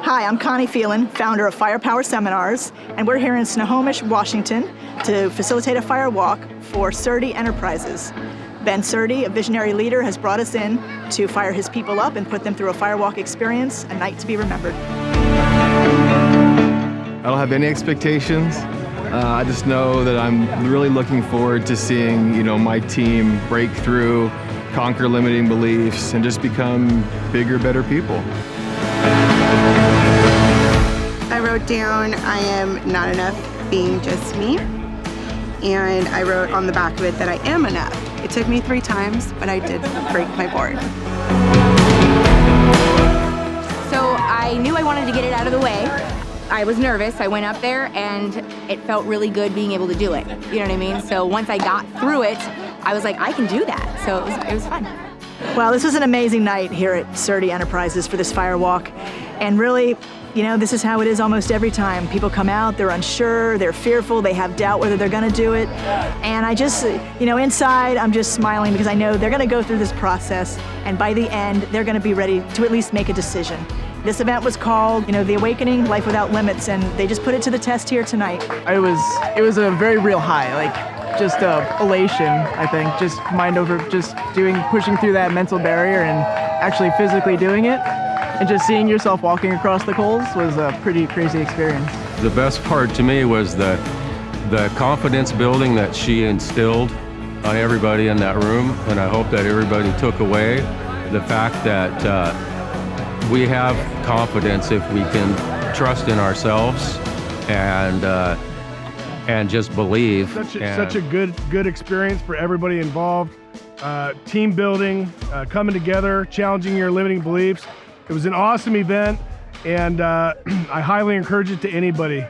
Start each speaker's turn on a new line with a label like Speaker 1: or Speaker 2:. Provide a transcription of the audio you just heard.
Speaker 1: Hi, I'm Connie Phelan, founder of Firepower Seminars, and we're here in Snohomish, Washington to facilitate a fire walk for Surdi Enterprises. Ben Surdi, a visionary leader, has brought us in to fire his people up and put them through a firewalk experience, a night to be remembered.
Speaker 2: I don't have any expectations. I just know that I'm really looking forward to seeing, my team break through, conquer limiting beliefs, and just become bigger, better people.
Speaker 3: I wrote down, I am not enough being just me. And I wrote on the back of it that I am enough. It took me 3 times, but I did break my board.
Speaker 4: So I knew I wanted to get it out of the way. I was nervous. I went up there and it felt really good being able to do it. You know what I mean? So once I got through it, I was like, I can do that. So it was fun.
Speaker 1: Well, this was an amazing night here at Surdi Enterprises for this fire walk. And really, this is how it is almost every time. People come out, they're unsure, they're fearful, they have doubt whether they're gonna do it. And I just, inside, I'm just smiling because I know they're gonna go through this process, and by the end, they're gonna be ready to at least make a decision. This event was called, The Awakening, Life Without Limits, and they just put it to the test here tonight.
Speaker 5: It was a very real high, just elation, I think, just mind over, just pushing through that mental barrier and actually physically doing it. And just seeing yourself walking across the coals was a pretty crazy experience.
Speaker 6: The best part to me was the confidence building that she instilled on everybody in that room, and I hope that everybody took away the fact that we have confidence if we can trust in ourselves and just believe.
Speaker 7: Such a good experience for everybody involved. Team building, coming together, challenging your limiting beliefs. It was an awesome event, and I highly encourage it to anybody.